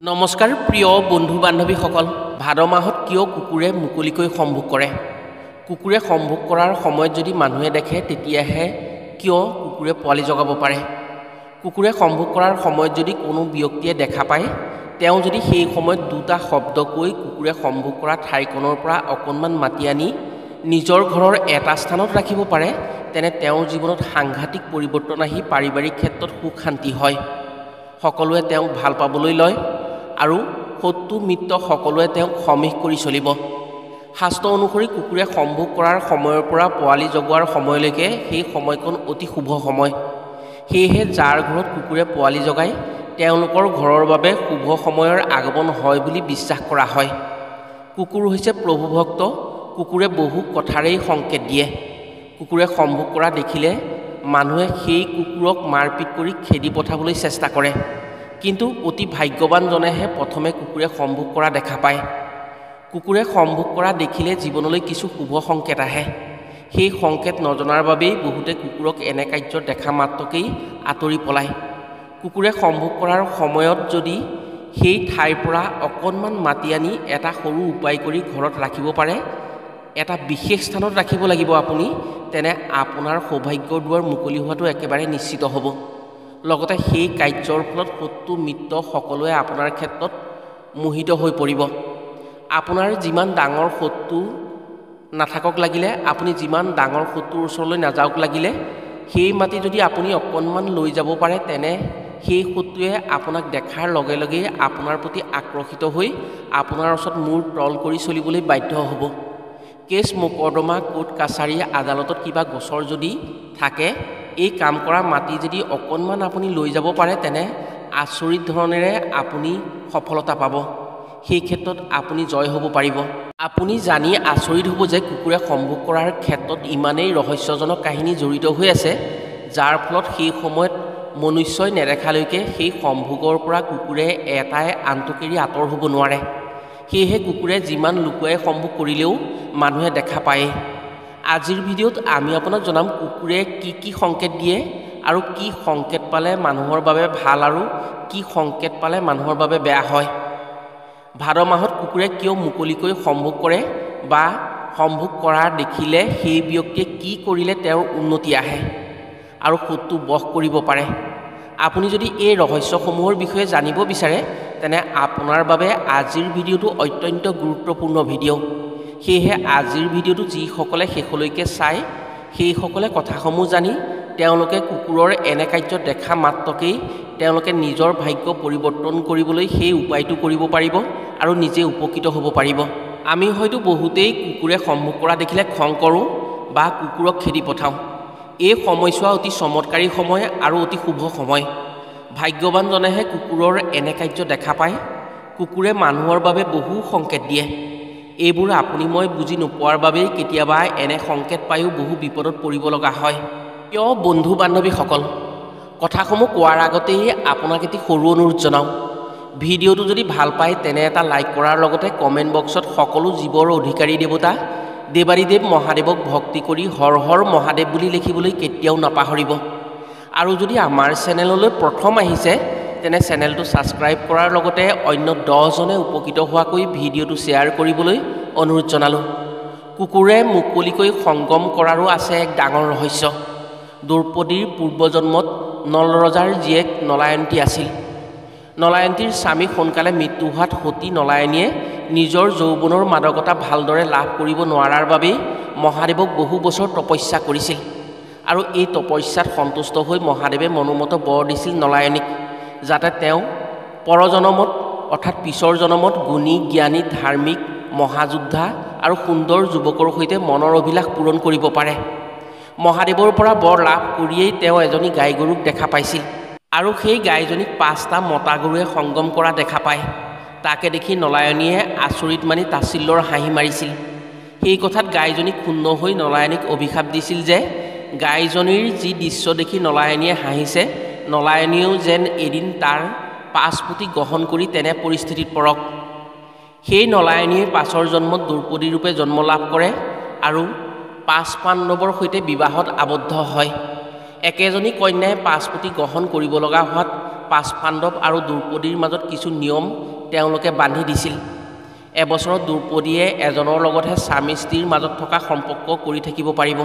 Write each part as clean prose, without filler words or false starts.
নমস্কাৰ প্ৰিয় বন্ধু বান্ধৱীসকল ভাদ মাহত কিয় কুকুৰে মুকলিকৈ সম্ভোগ কৰে কুকুৰে সম্ভোগ কৰাৰ সময়ত যদি মানুহে দেখে তেতিয়াহে কিয় কুকুৰে পোৱালি জগাব পাৰে কুকুৰে সম্ভোগ কৰাৰ সময়ত যদি কোনো ব্যক্তিয়ে দেখা পায় তেওঁ যদি সেই সময়ত দুটা শব্দ কৈ কুকুৰে সম্ভোগ কৰা ঠাইখনৰ পৰা অকণমান মাতি আনি নিজৰ ঘৰৰ এটা স্থানত ৰাখিব পাৰে তেনে তেওঁৰ জীৱনত সাংঘাতিক পৰিৱৰ্তন আহি পাৰিবাৰিক ক্ষেত্ৰত সুখ শান্তি হয় সকলোৱে তেওঁক ভাল পাবলৈ লয় আৰু শত্ৰু মিত্ৰ সকলোৱে তেওঁক সমীহ কৰি চলিব শাস্ত্ৰ অনুসৰি কুকুৰে সম্ভোগ কৰাৰ সময়ৰ পৰা পোৱালি জগোৱাৰ সময়লৈকে সেই সময়কণ অতি শুভ সময় সেয়েহে যাৰ ঘৰত কুকুৰে পোৱালি জগায় তেওঁলোকৰ ঘৰৰ বাবে শুভ সময়ৰ আগমন হয় বুলি বিশ্বাস কৰা হয় কুকুৰ হৈছে প্ৰভু ভক্ত কুকুৰে বহু কথাৰেই সংকেত দিয়ে কুকুৰে সম্ভোগ কৰা দেখিলে মানুহে সেই কুকুৰক মাৰপিট কৰি খেদি পঠাবলৈ চেষ্টা কৰে কিন্তু অতি ভাগ্যৱানজনেহে প্ৰথমে কুকুৰে সম্ভোগ কৰা দেখা পায় কুকুৰে সম্ভোগ কৰা দেখিলে জীৱনলৈ কিছু শুভ সংকেত আহে সেই সংকেত নজনাৰ বাবেই বহুতে কুকুৰক এনে কাৰ্য দেখা মাত্ৰকেই আঁতৰি পলায় কুকুৰে সম্ভোগ কৰাৰ সময়ত যদি সেই ঠাইৰ পৰা অকণমান মাতি আনি এটা সৰু উপায় কৰি ঘৰত ৰাখিব পাৰে এটা বিশেষ স্থানত ৰাখিব লাগিব আপুনি তেনে আপোনাৰ সৌভাগ্যৰ দুৱাৰ মুকলি হোৱাটো একেবাৰে নিশ্চিত হ'ব লগতে সেই কাৰ্যৰ ফলত শত্ৰু মিত্ৰ সকলোৱে আপোনাৰ ক্ষেত্ৰত মোহিত হৈ পৰিব আপোনাৰ যিমান ডাঙৰ শত্ৰু নাথাকক লাগিলে আপুনি যিমান ডাঙৰ শত্ৰুৰ ওচৰলৈ নাযাওক লাগিলে সেই মাটি যদি আপুনি অকণমান লৈ যাব পাৰে তেনে সেই শত্ৰুৱে আপোনাক দেখাৰ লগে লগে আপোনাৰ প্ৰতি আকৰ্ষিত হৈ আপোনাৰ ওচৰত মূৰ তল কৰি চলিবলৈ বাধ্য হ'ব কেছ মোকৰ্দমা কোৰ্ট কাছাৰী আদালতত কিবা গোচৰ যদি থাকে এই কাম কৰা মাটি যদি অকণমান আপুনি লৈ যাব পাৰে তেনে আচৰিত ধৰণেৰে আপুনি সফলতা পাব সেই ক্ষেত্ৰত আপুনি জয় হ'ব পাৰিব আপুনি জানি আচৰিত হ'ব যে কুকুৰে সম্ভোগ কৰাৰ ক্ষেত্ৰত ইমানেই ৰহস্যজনক কাহিনী জড়িত হৈ আছে যাৰ ফলত সেই সময়ত মনুষ্যই নেদেখালৈকে সেই সম্ভোগৰ পৰা কুকুৰে এটাই আনটোক এৰি আঁতৰ হ'ব নোৱাৰে সেয়েহে কুকুৰে যিমান লুকুৱাই সম্ভোগ কৰিলেও মানুহে দেখা পায়েই আজিৰ ভিডিঅ'ত আমি আপোনাক জনাম কুকুৰে কি সংকেত দিয়ে আৰু কি সংকেত পালে মানুহৰ বাবে ভাল আৰু কি সংকেত পালে মানুহৰ বাবে বেয়া হয় ভাদ মাহত কুকুৰে কিয় মুকলিকৈ সম্ভোগ কৰে বা সম্ভোগ কৰা দেখিলে সেই ব্যক্তিয়ে কি কৰিলে তেওঁৰ উন্নতি আহে আৰু শত্ৰু বশ কৰিব পাৰে আপুনি যদি এই ৰহস্যসমূহৰ বিষয়ে জানিব বিচাৰে তেনে আপোনাৰ বাবে আজিৰ ভিডিঅ'টো অত্যন্ত গুৰুত্বপূৰ্ণ ভিডিঅ' সেয়েহে আজিৰ ভিডিঅ'টো যিসকলে শেষলৈকে চায় সেইসকলে কথাসমূহ জানি তেওঁলোকে কুকুৰৰ এনে কাৰ্য দেখা মাত্ৰকেই তেওঁলোকে নিজৰ ভাগ্য পৰিৱৰ্তন কৰিবলৈ সেই উপায়টো কৰিব পাৰিব আৰু নিজে উপকৃত হ'ব পাৰিব আমি হয়তো বহুতেই কুকুৰে সম্ভোগ কৰা দেখিলে খং কৰোঁ বা কুকুৰক খেদি পঠাওঁ এই সময়ছোৱা অতি চমৎকাৰী সময় আৰু অতি শুভ সময় ভাগ্যৱানজনেহে কুকুৰৰ এনে কাৰ্য দেখা পায় কুকুৰে মানুহৰ বাবে বহু সংকেত দিয়ে এইবোৰ আপুনি মই বুজি নোপোৱাৰ বাবেই কেতিয়াবা এনে সংকেত পায়ো বহু বিপদত পৰিব লগা হয় কিয় বন্ধু বান্ধৱীসকল কথাসমূহ কোৱাৰ আগতেই আপোনাক এটি সৰু অনুৰোধ জনাওঁ ভিডিঅ'টো যদি ভাল পায় তেনে এটা লাইক কৰাৰ লগতে কমেণ্ট বক্সত সকলো জীৱৰ অধিকাৰী দেৱতা দেৱাদিদেৱ মহাদেৱক ভক্তি কৰি হৰ হৰ মহাদেৱ বুলি লিখিবলৈ কেতিয়াও নাপাহৰিব আৰু যদি আমাৰ চেনেললৈ প্ৰথম আহিছে তেনে চেনেলটো ছাবস্ক্ৰাইব কৰাৰ লগতে অন্য 10জনে উপকৃত হোৱাকৈ ভিডিঅ'টো শ্বেয়াৰ কৰিবলৈ অনুৰোধ জনালোঁ কুকুৰে মুকলিকৈ সংগম কৰাৰো আছে এক ডাঙৰ ৰহস্য দ্ৰৌপদীৰ পূৰ্বজন্মত নল ৰজাৰ জীয়েক নলায়ন্তী আছিল নলায়ন্তীৰ স্বামী সোনকালে মৃত্যু হোৱাত সতী নলায়নীয়ে নিজৰ যৌৱনৰ মাদকতা ভালদৰে লাভ কৰিব নোৱাৰাৰ বাবেই মহাদেৱক বহু বছৰ তপস্যা কৰিছিল আৰু এই তপস্যাত সন্তুষ্ট হৈ মহাদেৱে মনোমত বৰ দিছিল নলায়নীক যাতে তেওঁ পৰজনমত অৰ্থাৎ পিছৰ জনমত গুণী জ্ঞানী ধাৰ্মিক মহাযোদ্ধা আৰু সুন্দৰ যুৱকৰ সৈতে মনৰ অভিলাষ পূৰণ কৰিব পাৰে মহাদেৱৰ পৰা বৰ লাভ কৰিয়েই তেওঁ এজনী গাই গৰুক দেখা পাইছিল আৰু সেই গাইজনীক 5টা মতা গৰুৱে সংগম কৰা দেখা পায় তাকে দেখি নলায়নীয়ে আচৰিত মানি তাচিল্যৰ হাঁহি মাৰিছিল সেই কথাত গাইজনী ক্ষুণ্ণ হৈ নলায়নীক অভিশাপ দিছিল যে গাইজনীৰ যি দৃশ্য দেখি নলায়নীয়ে হাঁহিছে নলায়নীয়েও যেন এদিন তাৰ পাছপুতি গ্ৰহণ কৰি তেনে পৰিস্থিতিত পৰক সেই নলায়নীয়ে পাছৰ জন্মত দ্ৰৌপদী ৰূপে জন্ম লাভ কৰে আৰু 5 পাণ্ডৱৰ সৈতে বিবাহত আবদ্ধ হয় একেজনী কন্যাই পাছপুতি গ্ৰহণ কৰিব লগা হোৱাত পাঁচ পাণ্ডৱ আৰু দ্ৰৌপদীৰ মাজত কিছু নিয়ম তেওঁলোকে বান্ধি দিছিল। এবছৰত দ্ৰৌপদীয়ে এজনৰ লগতহে স্বামী স্ত্ৰীৰ মাজত থকা সম্পৰ্ক কৰি থাকিব পাৰিব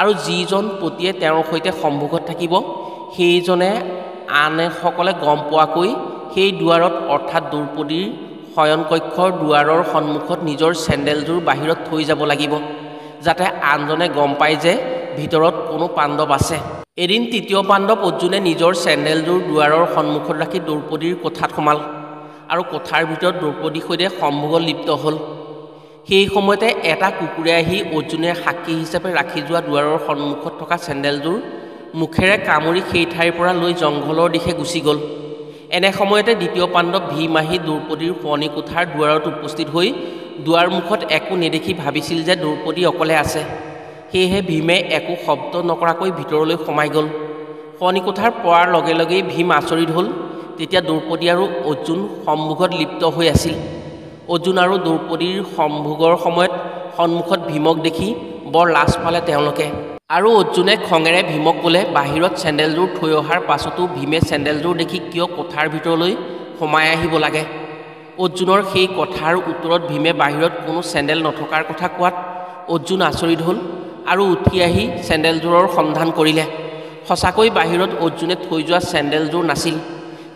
আৰু যিজন পতিয়ে তেওঁৰ সৈতে সম্ভোগত থাকিব সেইজনে আনসকলে গম পোৱাকৈ সেই দুৱাৰত অৰ্থাৎ দ্ৰৌপদীৰ শয়নকক্ষৰ দুৱাৰৰ সন্মুখত নিজৰ চেণ্ডেলযোৰ বাহিৰত থৈ যাব লাগিব, যাতে আনজনে গম পায় যে ভিতৰত কোনো পাণ্ডৱ আছে। এদিন তৃতীয় পাণ্ডৱ অৰ্জুনে নিজৰ চেণ্ডেলযোৰ দুৱাৰৰ সন্মুখত ৰাখি দ্ৰৌপদীৰ কোঠাত সোমাল আৰু কোঠাৰ ভিতৰত দ্ৰৌপদীৰ সৈতে সম্ভোগত লিপ্ত হ'ল। সেই সময়তে এটা কুকুৰে আহি অৰ্জুনে সাক্ষী হিচাপে ৰাখি যোৱা দুৱাৰৰ সন্মুখত থকা চেণ্ডেলযোৰ মুখেৰে কামুৰি সেই ঠাইৰ পৰা লৈ জংঘলৰ দিশে গুচি গ'ল। এনে সময়তে দ্বিতীয় পাণ্ডৱ ভীম আহি দ্ৰৌপদীৰ শোৱনি কোঠাৰ দুৱাৰত উপস্থিত হৈ দুৱাৰমুখত একো নেদেখি ভাবিছিল যে দ্ৰৌপদী অকলে আছে। সেয়েহে ভীমে একো শব্দ নকৰাকৈ ভিতৰলৈ সোমাই গ'ল। শোৱনি কোঠাৰ পোৱাৰ লগে লগেই ভীম আচৰিত হ'ল। তেতিয়া দ্ৰৌপদী আৰু অৰ্জুন সম্ভোগত লিপ্ত হৈ আছিল। অৰ্জুন আৰু দ্ৰৌপদীৰ সম্ভোগৰ সময়ত সন্মুখত ভীমক দেখি বৰ লাজ পালে তেওঁলোকে আৰু অৰ্জুনে খঙেৰে ভীমক ক'লে, বাহিৰত চেণ্ডেলযোৰ থৈ অহাৰ পাছতো ভীমে চেণ্ডেলযোৰ দেখি কিয় কোঠাৰ ভিতৰলৈ সোমাই আহিব লাগে? অৰ্জুনৰ সেই কথাৰ উত্তৰত ভীমে বাহিৰত কোনো চেণ্ডেল নথকাৰ কথা কোৱাত অৰ্জুন আচৰিত হ'ল আৰু উঠি আহি চেণ্ডেলযোৰৰ সন্ধান কৰিলে। সঁচাকৈ বাহিৰত অৰ্জুনে থৈ যোৱা চেণ্ডেলযোৰ নাছিল।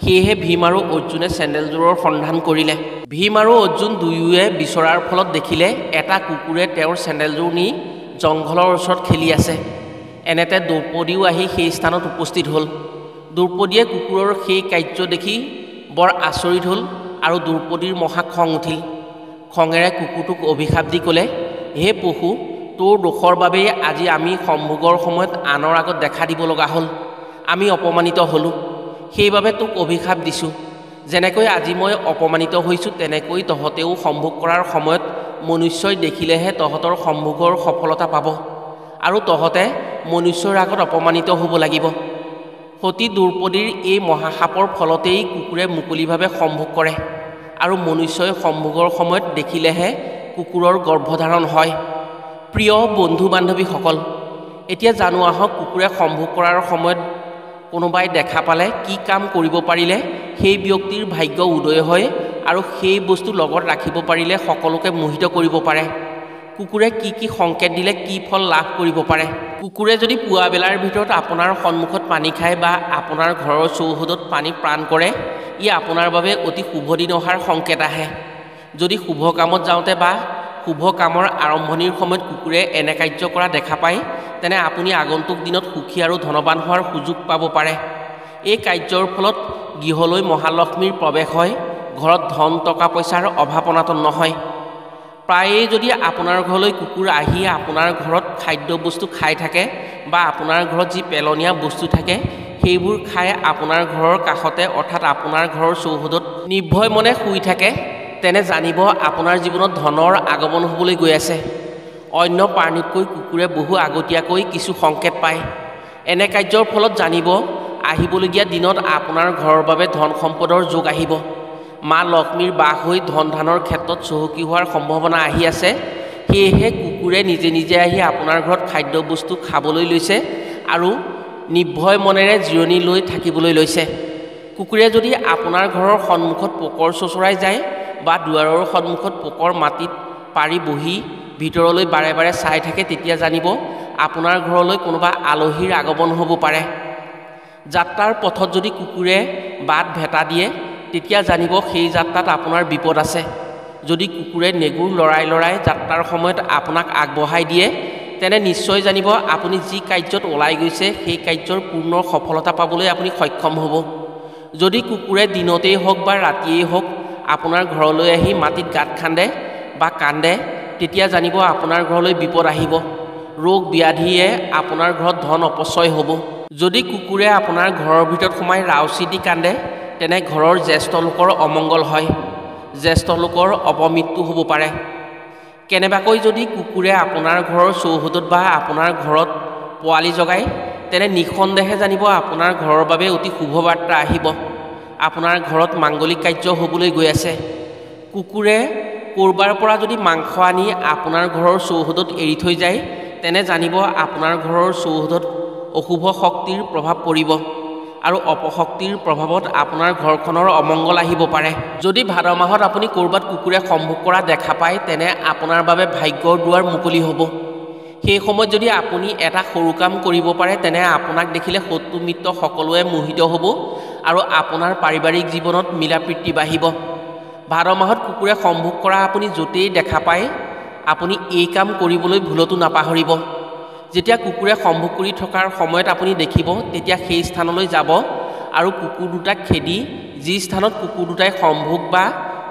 সেয়েহে ভীম আৰু অৰ্জুনে চেণ্ডেলযোৰৰ সন্ধান কৰিলে। ভীম আৰু অৰ্জুন দুয়োৱে বিচৰাৰ ফলত দেখিলে এটা কুকুৰে তেওঁৰ চেণ্ডেলযোৰ নি জংঘলৰ ওচৰত খেলি আছে। এনেতে দ্ৰৌপদীও আহি সেই স্থানত উপস্থিত হ'ল। দ্ৰৌপদীয়ে কুকুৰৰ সেই কাৰ্য দেখি বৰ আচৰিত হ'ল আৰু দ্ৰৌপদীৰ মহা খং উঠিল। খঙেৰে কুকুৰটোক অভিশাপ দি ক'লে, হে পশু, তোৰ দোষৰ বাবেই আজি আমি সম্ভোগৰ সময়ত আনৰ আগত দেখা দিব লগা হ'ল। আমি অপমানিত হ'লোঁ, সেইবাবে তোক অভিশাপ দিছোঁ। যেনেকৈ আজি মই অপমানিত হৈছোঁ তেনেকৈ তহঁতেও সম্ভোগ কৰাৰ সময়ত মনুষ্যই দেখিলেহে তহঁতৰ সম্ভোগৰ সফলতা পাব আৰু তহঁতে মনুষ্যৰ আগত অপমানিত হ'ব লাগিব। সতী দ্ৰৌপদীৰ এই মহাশাপৰ ফলতেই কুকুৰে মুকলিভাৱে সম্ভোগ কৰে আৰু মনুষ্যই সম্ভোগৰ সময়ত দেখিলেহে কুকুৰৰ গৰ্ভধাৰণ হয়। প্ৰিয় বন্ধু বান্ধৱীসকল, এতিয়া জানো আহক কুকুৰে সম্ভোগ কৰাৰ সময়ত কোনোবাই দেখা পালে কি কাম কৰিব পাৰিলে সেই ব্যক্তিৰ ভাগ্য উদয় হয় আৰু সেই বস্তু লগত ৰাখিব পাৰিলে সকলোকে মোহিত কৰিব পাৰে। কুকুৰে কি কি সংকেত দিলে কি ফল লাভ কৰিব পাৰে? কুকুৰে যদি পুৱা বেলাৰ ভিতৰত আপোনাৰ সন্মুখত পানী খায় বা আপোনাৰ ঘৰৰ চৌহদত পানী প্ৰাণ কৰে, ই আপোনাৰ বাবে অতি শুভ দিন অহাৰ সংকেত আহে। যদি শুভ কামত যাওঁতে বা শুভ কামৰ আৰম্ভণিৰ সময়ত কুকুৰে এনে কাৰ্য কৰা দেখা পায়, তেনে আপুনি আগন্তুক দিনত সুখী আৰু ধনৱান হোৱাৰ সুযোগ পাব পাৰে। এই কাৰ্যৰ ফলত গৃহলৈ মহালক্ষ্মীৰ প্ৰৱেশ হয়, ঘৰত ধন টকা পইচাৰ অভাৱ অনাটন নহয়। প্ৰায়েই যদি আপোনাৰ ঘৰলৈ কুকুৰ আহি আপোনাৰ ঘৰত খাদ্যবস্তু খাই থাকে বা আপোনাৰ ঘৰত যি পেলনীয়া বস্তু থাকে সেইবোৰ খাই আপোনাৰ ঘৰৰ কাষতে অৰ্থাৎ আপোনাৰ ঘৰৰ চৌহদত নিৰ্ভয় মনে শুই থাকে, তেনে জানিব আপোনাৰ জীৱনত ধনৰ আগমন হ'বলৈ গৈ আছে। অন্য প্ৰাণীতকৈ কুকুৰে বহু আগতীয়াকৈ কিছু সংকেত পায়। এনে কাৰ্যৰ ফলত জানিব আহিবলগীয়া দিনত আপোনাৰ ঘৰৰ বাবে ধন সম্পদৰ যোগ আহিব। মা লক্ষ্মীৰ বাস হৈ ধন ধানৰ ক্ষেত্ৰত চহকী হোৱাৰ সম্ভাৱনা আহি আছে। সেয়েহে কুকুৰে নিজে নিজে আহি আপোনাৰ ঘৰত খাদ্যবস্তু খাবলৈ লৈছে আৰু নিৰ্ভয় মনেৰে জিৰণি লৈ থাকিবলৈ লৈছে। কুকুৰে যদি আপোনাৰ ঘৰৰ সন্মুখত পোকৰ চোচৰাই যায় বা দুৱাৰৰ সন্মুখত পোকৰ মাটিত পাৰি বহি ভিতৰলৈ বাৰে বাৰে চাই থাকে, তেতিয়া জানিব আপোনাৰ ঘৰলৈ কোনোবা আলহীৰ আগমন হ'ব পাৰে। যাত্ৰাৰ পথত যদি কুকুৰে বাট ভেটা দিয়ে, তেতিয়া জানিব সেই যাত্ৰাত আপোনাৰ বিপদ আছে। যদি কুকুৰে নেগুৰ লৰাই লৰাই যাত্ৰাৰ সময়ত আপোনাক আগবঢ়াই দিয়ে, তেনে নিশ্চয় জানিব আপুনি যি কাৰ্যত ওলাই গৈছে সেই কাৰ্যৰ পূৰ্ণ সফলতা পাবলৈ আপুনি সক্ষম হ'ব। যদি কুকুৰে দিনতেই হওক বা ৰাতিয়েই হওক আপোনাৰ ঘৰলৈ আহি মাটিত গাঁত খান্দে বা কান্দে, তেতিয়া জানিব আপোনাৰ ঘৰলৈ বিপদ আহিব। ৰোগ ব্যাধিয়ে আপোনাৰ ঘৰত ধন অপচয় হ'ব। যদি কুকুৰে আপোনাৰ ঘৰৰ ভিতৰত সোমাই ৰাউচি দি কান্দে, তেনে ঘৰৰ জ্যেষ্ঠ লোকৰ অমংগল হয়, জ্যেষ্ঠ লোকৰ অপমৃত্যু হ'ব পাৰে। কেনেবাকৈ যদি কুকুৰে আপোনাৰ ঘৰৰ চৌহদত বা আপোনাৰ ঘৰত পোৱালি জগায়, তেনে নিঃসন্দেহে জানিব আপোনাৰ ঘৰৰ বাবে অতি শুভ বাৰ্তা আহিব। আপোনাৰ ঘৰত মাংগলিক কাৰ্য হ'বলৈ গৈ আছে। কুকুৰে ক'ৰবাৰ পৰা যদি মাংস আনি আপোনাৰ ঘৰৰ চৌহদত এৰি থৈ যায়, তেনে জানিব আপোনাৰ ঘৰৰ চৌহদত অশুভ শক্তিৰ প্ৰভাৱ পৰিব। আৰু অপশক্তিৰ প্ৰভাৱত আপোনাৰ ঘৰখনৰ অমংগল আহিব পাৰে। যদি ভাদ মাহত আপুনি ক'ৰবাত কুকুৰে সম্ভোগ কৰা দেখা পায় তেনে আপোনাৰ বাবে ভাগ্যৰ দুৱাৰ মুকলি হ'ব। সেই সময়ত যদি আপুনি এটা সৰু কাম কৰিব পাৰে তেনে আপোনাক দেখিলে শত্ৰু মিত্ৰ সকলোৱে মোহিত হ'ব আৰু আপোনাৰ পাৰিবাৰিক জীৱনত মিলাপ্ৰীতি বাঢ়িব। ভাদ মাহত কুকুৰে সম্ভোগ কৰা আপুনি য'তেই দেখা পায় আপুনি এই কাম কৰিবলৈ ভুলতো নাপাহৰিব। যেতিয়া কুকুৰে সম্ভোগ কৰি থকাৰ সময়ত আপুনি দেখিব তেতিয়া সেই স্থানলৈ যাব আৰু কুকুৰ দুটাক খেদি যি স্থানত কুকুৰ দুটাই সম্ভোগ বা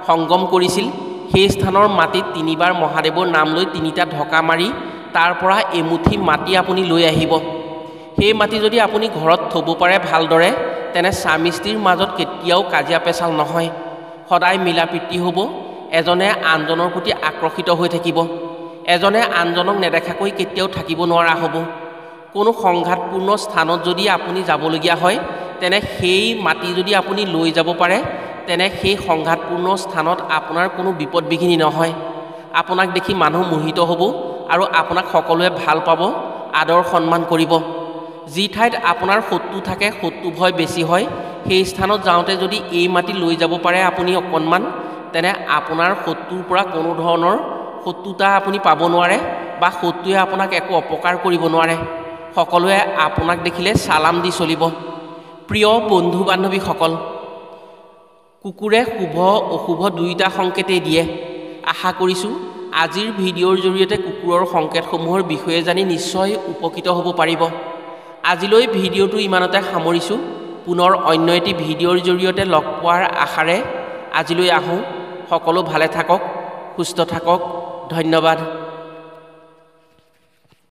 সংগম কৰিছিল সেই স্থানৰ মাটিত 3বাৰ মহাদেৱৰ নাম লৈ 3টা ঢকা মাৰি তাৰ পৰা এমুঠি মাটি আপুনি লৈ আহিব। সেই মাটি যদি আপুনি ঘৰত থ'ব পাৰে ভালদৰে তেনে স্বামী স্ত্ৰীৰ মাজত কেতিয়াও কাজিয়া পেচাল নহয়, সদায় মিলাপ্ৰীতি হ'ব, এজনে আনজনৰ প্ৰতি আকৰ্ষিত হৈ থাকিব, এজনে আনজনক নেদেখাকৈ কেতিয়াও থাকিব নোৱাৰা হ'ব। কোনো সংঘাতপূৰ্ণ স্থানত যদি আপুনি যাবলগীয়া হয় তেনে সেই মাটি যদি আপুনি লৈ যাব পাৰে তেনে সেই সংঘাতপূৰ্ণ স্থানত আপোনাৰ কোনো বিপদ বিঘিনি নহয়। আপোনাক দেখি মানুহ মোহিত হ'ব আৰু আপোনাক সকলোৱে ভাল পাব, আদৰ সন্মান কৰিব। যি ঠাইত আপোনাৰ শত্ৰু থাকে, শত্ৰু ভয় বেছি হয়, সেই স্থানত যাওঁতে যদি এই মাটি লৈ যাব পাৰে আপুনি অকণমান তেনে আপোনাৰ শত্ৰুৰ পৰা কোনো ধৰণৰ শত্ৰুতা আপুনি পাব নোৱাৰে বা শত্ৰুৱে আপোনাক একো অপকাৰ কৰিব নোৱাৰে। সকলোৱে আপোনাক দেখিলে চালাম দি চলিব। প্ৰিয় বন্ধু বান্ধৱীসকল, কুকুৰে শুভ অশুভ দুয়োটা সংকেতেই দিয়ে। আশা কৰিছোঁ আজিৰ ভিডিঅ'ৰ জৰিয়তে কুকুৰৰ সংকেতসমূহৰ বিষয়ে জানি নিশ্চয় উপকৃত হ'ব পাৰিব। আজিলৈ ভিডিঅ'টো ইমানতে সামৰিছোঁ। পুনৰ অন্য এটি ভিডিঅ'ৰ জৰিয়তে লগ পোৱাৰ আশাৰে আজিলৈ আহোঁ। সকলো ভালে থাকক, সুস্থ থাকক। ধন্যবাদ।